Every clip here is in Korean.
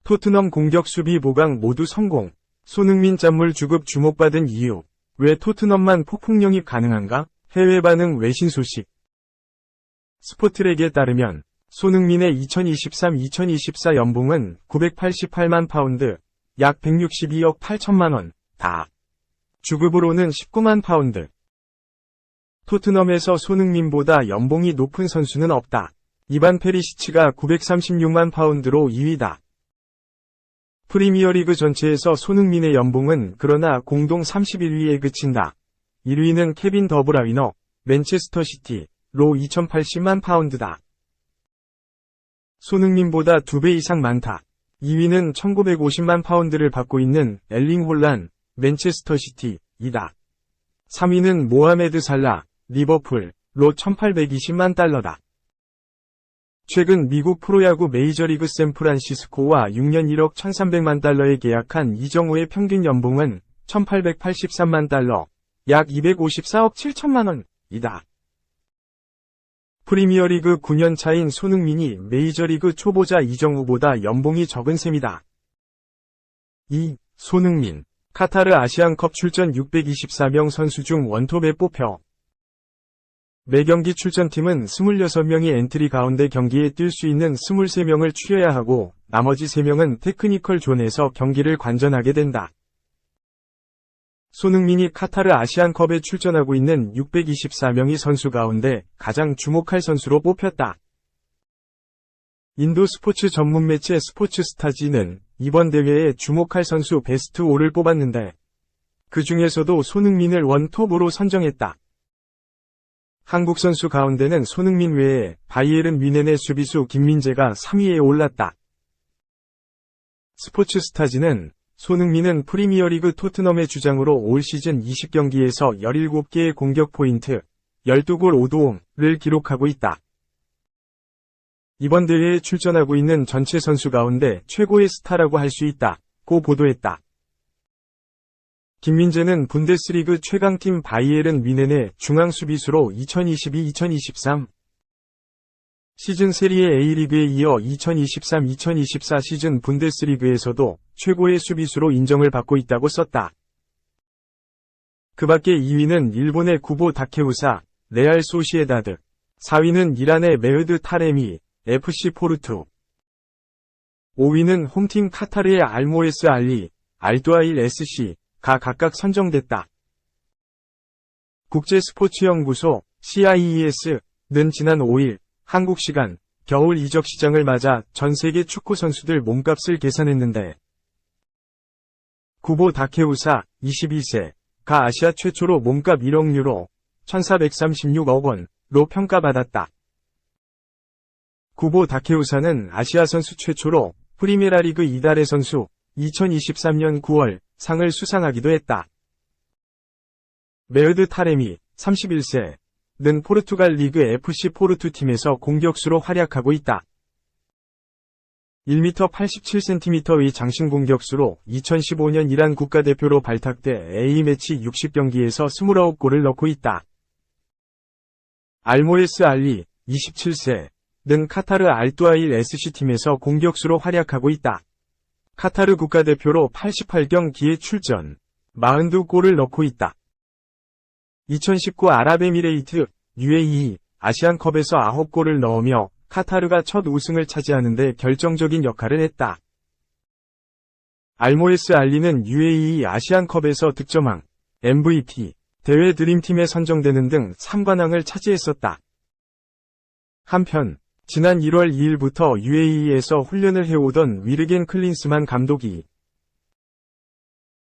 토트넘 공격 수비 보강 모두 성공. 손흥민 짠물 주급 주목받은 이유. 왜 토트넘만 폭풍 영입 가능한가? 해외 반응 외신 소식. 스포트렉에 따르면 손흥민의 2023-2024 연봉은 988만 파운드, 약 162억 8천만 원, 다. 주급으로는 19만 파운드. 토트넘에서 손흥민보다 연봉이 높은 선수는 없다. 이반 페리시치가 936만 파운드로 2위다. 프리미어리그 전체에서 손흥민의 연봉은 그러나 공동 31위에 그친다. 1위는 케빈 더브라위너, 맨체스터 시티로 2080만 파운드다. 손흥민보다 2배 이상 많다. 2위는 1950만 파운드를 받고 있는 엘링 홀란, 맨체스터 시티이다. 3위는 모하메드 살라, 리버풀로 1820만 달러다. 최근 미국 프로야구 메이저리그 샌프란시스코와 6년 1억 1300만 달러에 계약한 이정우의 평균 연봉은 1883만 달러, 약 254억 7천만 원이다. 프리미어리그 9년 차인 손흥민이 메이저리그 초보자 이정우보다 연봉이 적은 셈이다. 2. 손흥민. 카타르 아시안컵 출전 624명 선수 중 원톱에 뽑혀. 매경기 출전팀은 26명이 엔트리 가운데 경기에 뛸 수 있는 23명을 추려야 하고 나머지 3명은 테크니컬 존에서 경기를 관전하게 된다. 손흥민이 카타르 아시안컵에 출전하고 있는 624명의 선수 가운데 가장 주목할 선수로 뽑혔다. 인도 스포츠 전문 매체 스포츠스타지는 이번 대회에 주목할 선수 베스트 5를 뽑았는데 그 중에서도 손흥민을 원톱으로 선정했다. 한국 선수 가운데는 손흥민 외에 바이에른 뮌헨의 수비수 김민재가 3위에 올랐다. 스포츠스타지는 손흥민은 프리미어리그 토트넘의 주장으로 올 시즌 20경기에서 17개의 공격 포인트, 12골 5도움을 기록하고 있다. 이번 대회에 출전하고 있는 전체 선수 가운데 최고의 스타라고 할 수 있다고 보도했다. 김민재는 분데스리그 최강팀 바이에른 뮌헨의 중앙 수비수로 2022-2023 시즌 세리에 A리그에 이어 2023-2024 시즌 분데스리그에서도 최고의 수비수로 인정을 받고 있다고 썼다. 그 밖에 2위는 일본의 구보 다케우사, 레알 소시에다드, 4위는 이란의 메흐드 타레미, FC 포르투, 5위는 홈팀 카타르의 알모에스 알리, 알두아일 SC가 각각 선정됐다. 국제스포츠연구소 CIES는 지난 5일 한국 시간 겨울 이적 시장을 맞아 전 세계 축구 선수들 몸값을 계산했는데 구보 다케우사 21세가 아시아 최초로 몸값 1억 유로 1436억 원로 평가받았다. 구보 다케우사는 아시아 선수 최초로 프리메라리그 이달의 선수 2023년 9월 상을 수상하기도 했다. 메흐드 타레미 31세는 포르투갈 리그 FC 포르투 팀에서 공격수로 활약하고 있다. 1m 87cm의 장신 공격수로 2015년 이란 국가대표로 발탁돼 A매치 60경기에서 29골을 넣고 있다. 알모에스 알리 27세는 카타르 알두아일 SC팀에서 공격수로 활약하고 있다. 카타르 국가대표로 88경기에 출전, 42골을 넣고 있다. 2019 아랍에미레이트, UAE, 아시안컵에서 9골을 넣으며 카타르가 첫 우승을 차지하는 데 결정적인 역할을 했다. 알모에스 알리는 UAE 아시안컵에서 득점왕, MVP, 대회 드림팀에 선정되는 등 3관왕을 차지했었다. 한편 지난 1월 2일부터 UAE에서 훈련을 해오던 위르겐 클린스만 감독이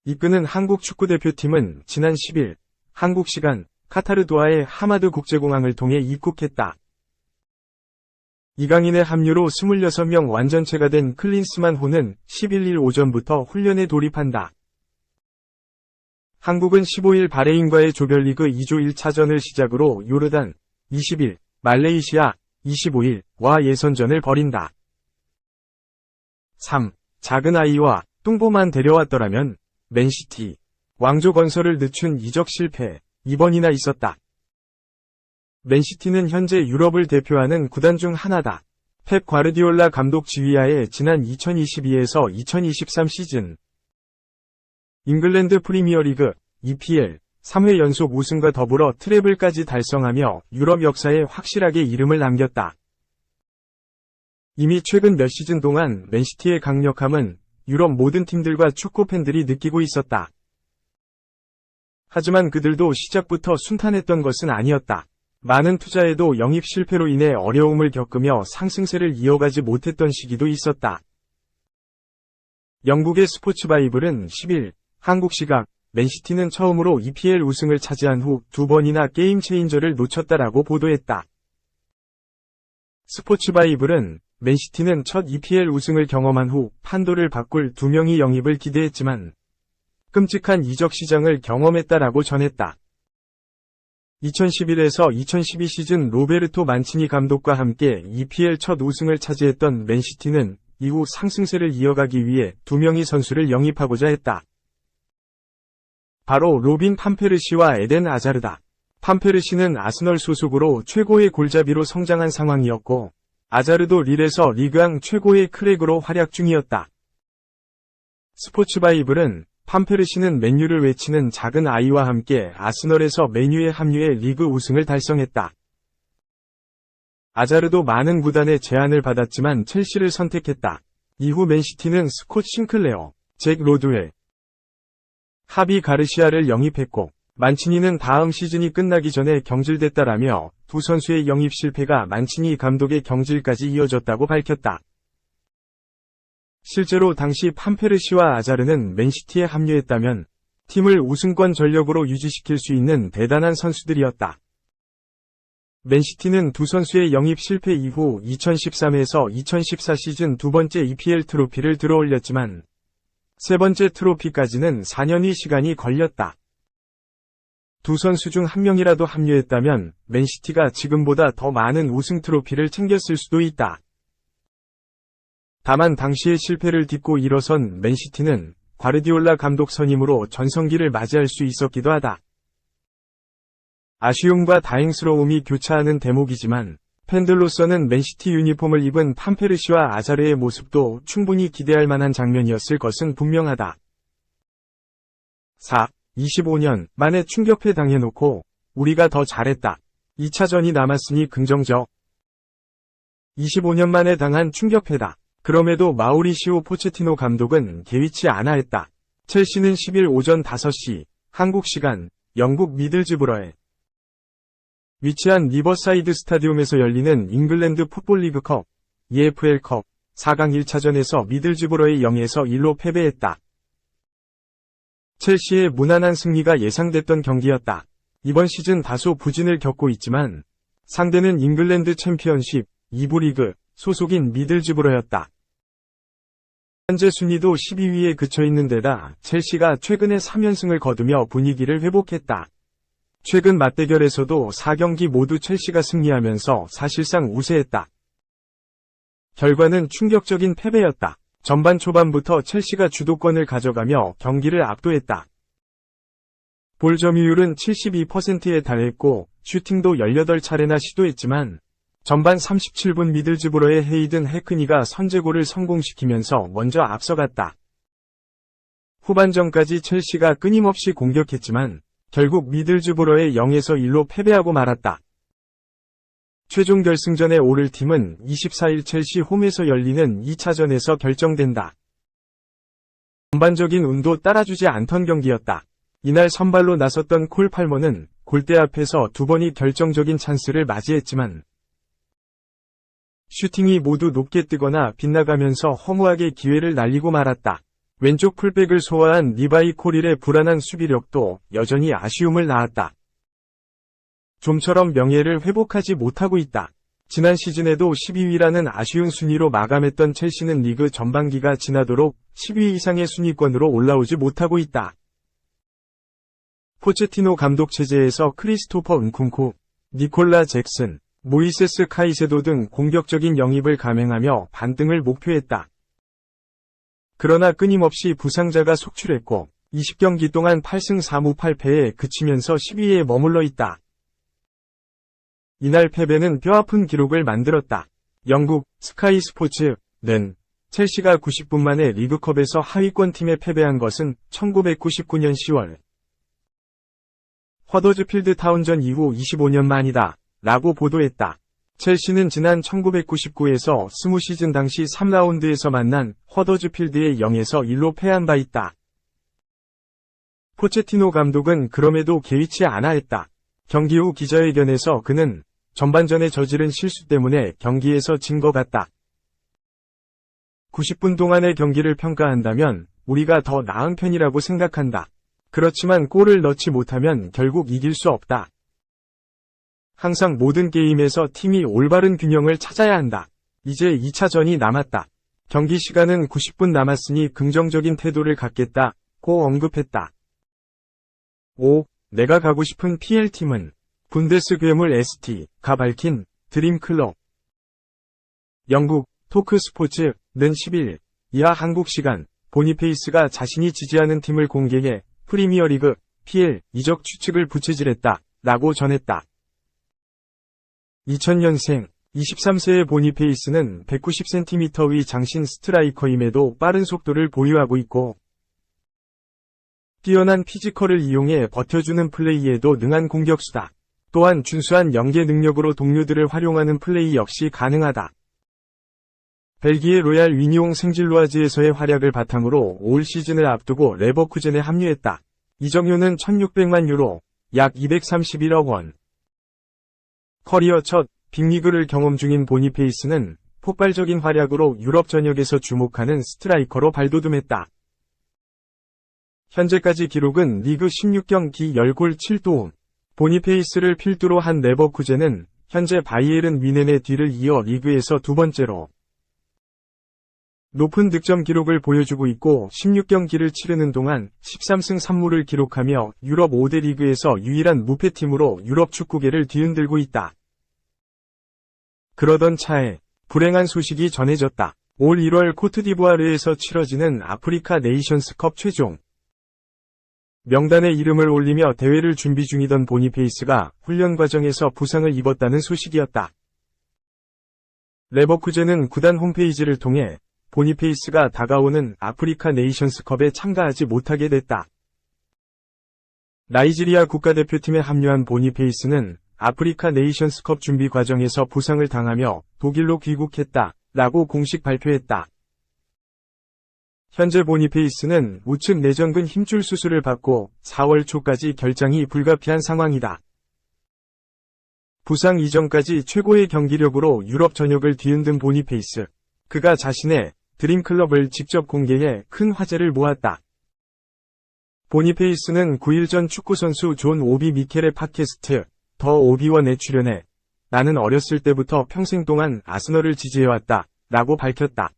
이끄는 한국 축구대표팀은 지난 10일 한국 시간 카타르 도하의 하마드 국제공항을 통해 입국했다. 이강인의 합류로 26명 완전체가 된 클린스만 호는 11일 오전부터 훈련에 돌입한다. 한국은 15일 바레인과의 조별리그 2조 1차전을 시작으로 요르단 20일, 말레이시아 25일과 예선전을 벌인다. 3. 작은 아이와 뚱보만 데려왔더라면 맨시티 왕조 건설을 늦춘 이적 실패 2번이나 있었다. 맨시티는 현재 유럽을 대표하는 구단 중 하나다. 펩 과르디올라 감독 지휘하에 지난 2022에서 2023 시즌 잉글랜드 프리미어리그 EPL 3회 연속 우승과 더불어 트래블까지 달성하며 유럽 역사에 확실하게 이름을 남겼다. 이미 최근 몇 시즌 동안 맨시티의 강력함은 유럽 모든 팀들과 축구 팬들이 느끼고 있었다. 하지만 그들도 시작부터 순탄했던 것은 아니었다. 많은 투자에도 영입 실패로 인해 어려움을 겪으며 상승세를 이어가지 못했던 시기도 있었다. 영국의 스포츠바이블은 10일 한국 시각 맨시티는 처음으로 EPL 우승을 차지한 후 2번이나 게임 체인저를 놓쳤다라고 보도했다. 스포츠바이블은 맨시티는 첫 EPL 우승을 경험한 후 판도를 바꿀 2명의 영입을 기대했지만 끔찍한 이적 시장을 경험했다라고 전했다. 2011에서 2012 시즌 로베르토 만치니 감독과 함께 EPL 첫 우승을 차지했던 맨시티는 이후 상승세를 이어가기 위해 2명의 선수를 영입하고자 했다. 바로 로빈 판페르시와 에덴 아자르다. 판페르시는 아스널 소속으로 최고의 골잡이로 성장한 상황이었고 아자르도 릴에서 리그앙 최고의 크랙으로 활약 중이었다. 스포츠바이블은 판페르시는 맨유를 외치는 작은 아이와 함께 아스널에서 맨유에 합류해 리그 우승을 달성했다. 아자르도 많은 구단의 제안을 받았지만 첼시를 선택했다. 이후 맨시티는 스콧 싱클레어, 잭 로드웰, 하비 가르시아를 영입했고 만치니는 다음 시즌이 끝나기 전에 경질됐다라며 두 선수의 영입 실패가 만치니 감독의 경질까지 이어졌다고 밝혔다. 실제로 당시 판페르시와 아자르는 맨시티에 합류했다면 팀을 우승권 전력으로 유지시킬 수 있는 대단한 선수들이었다. 맨시티는 두 선수의 영입 실패 이후 2013에서 2014 시즌 두 번째 EPL 트로피를 들어올렸지만 세 번째 트로피까지는 4년의 시간이 걸렸다. 두 선수 중 한 명이라도 합류했다면 맨시티가 지금보다 더 많은 우승 트로피를 챙겼을 수도 있다. 다만 당시의 실패를 딛고 일어선 맨시티는 과르디올라 감독 선임으로 전성기를 맞이할 수 있었기도 하다. 아쉬움과 다행스러움이 교차하는 대목이지만 팬들로서는 맨시티 유니폼을 입은 판페르시와 아자르의 모습도 충분히 기대할 만한 장면이었을 것은 분명하다. 4. 25년 만에 충격패 당해놓고 우리가 더 잘했다. 2차전이 남았으니 긍정적. 25년 만에 당한 충격패다. 그럼에도 마우리시오 포체티노 감독은 개의치 않아 했다. 첼시는 10일 오전 5시 한국 시간 영국 미들즈브러에 위치한 리버사이드 스타디움에서 열리는 잉글랜드 풋볼 리그컵 EFL컵 4강 1차전에서 미들즈브러의 0에서 1로 패배했다. 첼시의 무난한 승리가 예상됐던 경기였다. 이번 시즌 다소 부진을 겪고 있지만 상대는 잉글랜드 챔피언십 2부 리그 소속인 미들즈브러였다. 현재 순위도 12위에 그쳐있는 데다 첼시가 최근에 3연승을 거두며 분위기를 회복했다. 최근 맞대결에서도 4경기 모두 첼시가 승리하면서 사실상 우세했다. 결과는 충격적인 패배였다. 전반 초반부터 첼시가 주도권을 가져가며 경기를 압도했다. 볼 점유율은 72%에 달했고 슈팅도 18차례나 시도했지만 전반 37분 미들즈브러의 헤이든 해크니가 선제골을 성공시키면서 먼저 앞서갔다. 후반전까지 첼시가 끊임없이 공격했지만 결국 미들즈브러의 0에서 1로 패배하고 말았다. 최종 결승전에 오를 팀은 24일 첼시 홈에서 열리는 2차전에서 결정된다. 전반적인 운도 따라주지 않던 경기였다. 이날 선발로 나섰던 콜 팔머는 골대 앞에서 두 번이 결정적인 찬스를 맞이했지만 슈팅이 모두 높게 뜨거나 빗나가면서 허무하게 기회를 날리고 말았다. 왼쪽 풀백을 소화한 리바이 코릴의 불안한 수비력도 여전히 아쉬움을 낳았다. 좀처럼 명예를 회복하지 못하고 있다. 지난 시즌에도 12위라는 아쉬운 순위로 마감했던 첼시는 리그 전반기가 지나도록 10위 이상의 순위권으로 올라오지 못하고 있다. 포체티노 감독 체제에서 크리스토퍼 은쿵쿠, 니콜라 잭슨, 모이세스 카이세도 등 공격적인 영입을 감행하며 반등을 목표했다. 그러나 끊임없이 부상자가 속출했고 20경기 동안 8승 4무 8패에 그치면서 10위에 머물러 있다. 이날 패배는 뼈아픈 기록을 만들었다. 영국 스카이 스포츠는 첼시가 90분 만에 리그컵에서 하위권 팀에 패배한 것은 1999년 10월 허더즈필드 타운전 이후 25년 만이다 라고 보도했다. 첼시는 지난 1999에서 20시즌 당시 3라운드에서 만난 허더즈필드에 0에서 1로 패한 바 있다. 포체티노 감독은 그럼에도 개의치 않아 했다. 경기 후 기자회견에서 그는 전반전에 저지른 실수 때문에 경기에서 진 것 같다. 90분 동안의 경기를 평가한다면 우리가 더 나은 편이라고 생각한다. 그렇지만 골을 넣지 못하면 결국 이길 수 없다. 항상 모든 게임에서 팀이 올바른 균형을 찾아야 한다. 이제 2차전이 남았다. 경기 시간은 90분 남았으니 긍정적인 태도를 갖겠다고 언급했다. 5. 내가 가고 싶은 PL팀은 분데스 괴물 ST가 밝힌 드림클럽. 영국 토크스포츠는 10일 이하 한국 시간 보니페이스가 자신이 지지하는 팀을 공개해 프리미어리그 PL 이적 추측을 부채질했다 라고 전했다. 2000년생 23세의 보니페이스는 190cm의 장신 스트라이커임에도 빠른 속도를 보유하고 있고 뛰어난 피지컬을 이용해 버텨주는 플레이에도 능한 공격수다. 또한 준수한 연계 능력으로 동료들을 활용하는 플레이 역시 가능하다. 벨기에 로얄 위니옹 생질로아즈에서의 활약을 바탕으로 올 시즌을 앞두고 레버쿠젠에 합류했다. 이적료는 1,600만 유로, 약 231억 원. 커리어 첫 빅리그를 경험 중인 보니페이스는 폭발적인 활약으로 유럽 전역에서 주목하는 스트라이커로 발돋움했다. 현재까지 기록은 리그 16경기 10골 7도움. 보니페이스를 필두로 한 레버쿠젠은 현재 바이에른 뮌헨의 뒤를 이어 리그에서 두 번째로 높은 득점 기록을 보여주고 있고 16경기를 치르는 동안 13승 3무를 기록하며 유럽 5대 리그에서 유일한 무패팀으로 유럽 축구계를 뒤흔들고 있다. 그러던 차에 불행한 소식이 전해졌다. 올 1월 코트디부아르에서 치러지는 아프리카 네이션스컵 최종 명단에 이름을 올리며 대회를 준비 중이던 보니페이스가 훈련 과정에서 부상을 입었다는 소식이었다. 레버쿠젠은 구단 홈페이지를 통해 보니페이스가 다가오는 아프리카 네이션스컵에 참가하지 못하게 됐다. 나이지리아 국가대표팀에 합류한 보니페이스는 아프리카 네이션스컵 준비 과정에서 부상을 당하며 독일로 귀국했다 라고 공식 발표했다. 현재 보니페이스는 우측 내전근 힘줄 수술을 받고 4월 초까지 결장이 불가피한 상황이다. 부상 이전까지 최고의 경기력으로 유럽 전역을 뒤흔든 보니페이스. 그가 자신의 드림클럽을 직접 공개해 큰 화제를 모았다. 보니페이스는 9일 전 축구선수 존 오비 미켈의 팟캐스트 더 오비원에 출연해 나는 어렸을 때부터 평생 동안 아스널을 지지해왔다 라고 밝혔다.